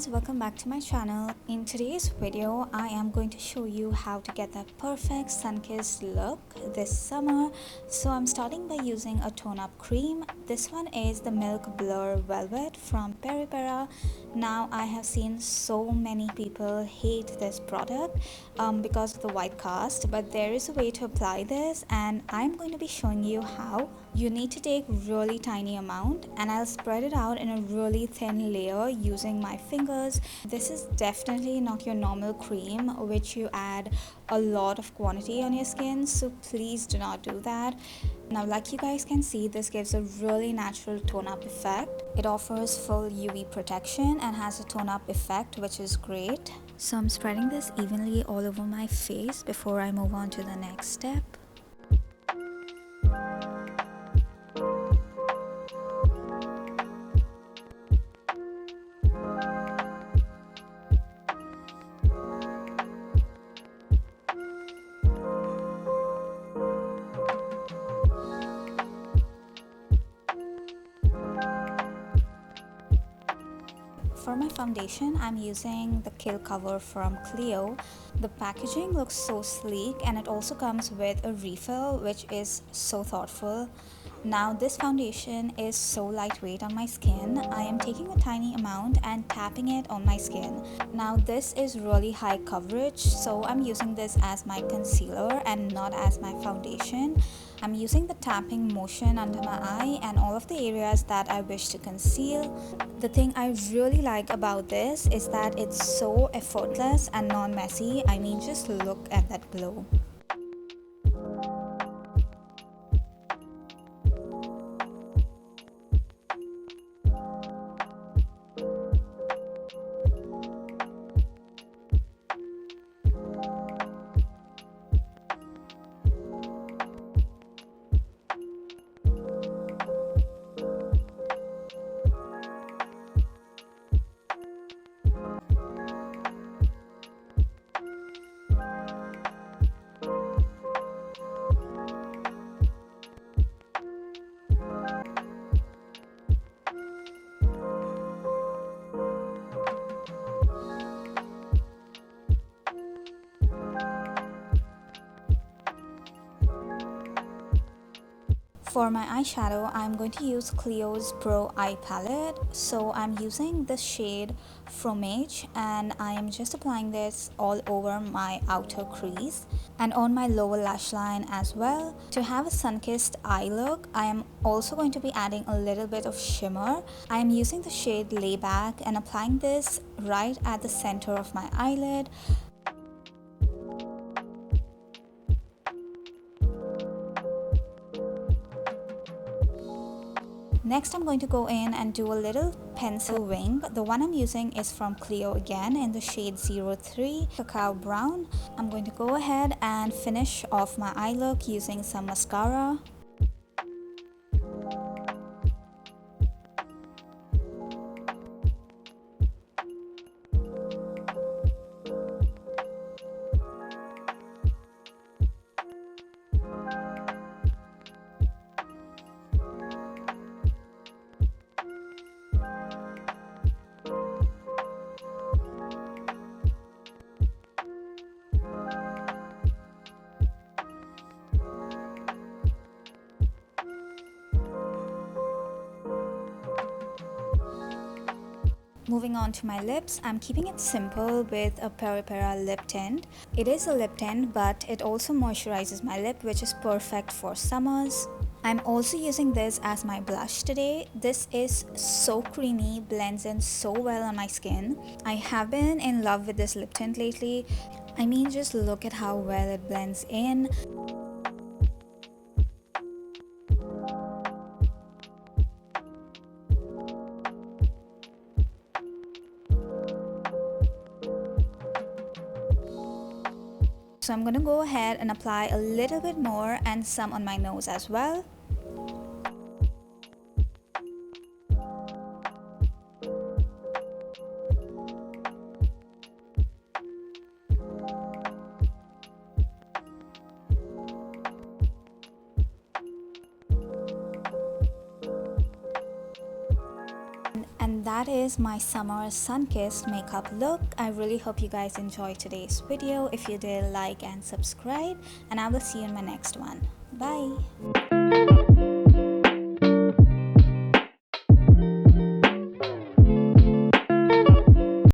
guys, welcome back to my channel. In today's video I am going to show you how to get that perfect sun-kissed look this summer. So I'm starting by using a tone-up cream. This one is the Milk Blur Velvet from Peripera. Now I have seen so many people hate this product because of the white cast, but there is a way to apply this and I'm going to be showing you how. You need to take really tiny amount and I'll spread it out in a really thin layer using my fingers. This is definitely not your normal cream which you add a lot of quantity on your skin, so please do not do that. Now like you guys can see, this gives a really natural tone up effect. It offers full UV protection and has a tone up effect which is great. So I'm spreading this evenly all over my face before I move on to the next step. For my foundation, I'm using the Kill Cover from Clio. The packaging looks so sleek and it also comes with a refill which is so thoughtful. Now this foundation is so lightweight on my skin. I am taking a tiny amount and tapping it on my skin. Now this is really high coverage, so I'm using this as my concealer and not as my foundation. I'm using the tapping motion under my eye and all of the areas that I wish to conceal. The thing I really like about this is that it's so effortless and non-messy. I mean, just look at that glow. For my eyeshadow, I'm going to use Clio's Pro Eye Palette. So I'm using the shade Fromage and I am just applying this all over my outer crease and on my lower lash line as well. To have a sun-kissed eye look, I am also going to be adding a little bit of shimmer. I am using the shade Layback and applying this right at the center of my eyelid. Next, I'm going to go in and do a little pencil wing. The one I'm using is from Clio again in the shade 03 Cacao Brown. I'm going to go ahead and finish off my eye look using some mascara. Moving on to my lips, I'm keeping it simple with a Peripera lip tint. It is a lip tint, but it also moisturizes my lip, which is perfect for summers. I'm also using this as my blush today. This is so creamy, blends in so well on my skin. I have been in love with this lip tint lately. I mean, just look at how well it blends in. So I'm going to go ahead and apply a little bit more and some on my nose as well. And that is my summer sun-kissed makeup look. I really hope you guys enjoyed today's video. If you did, like and subscribe, and I will see you in my next one. Bye.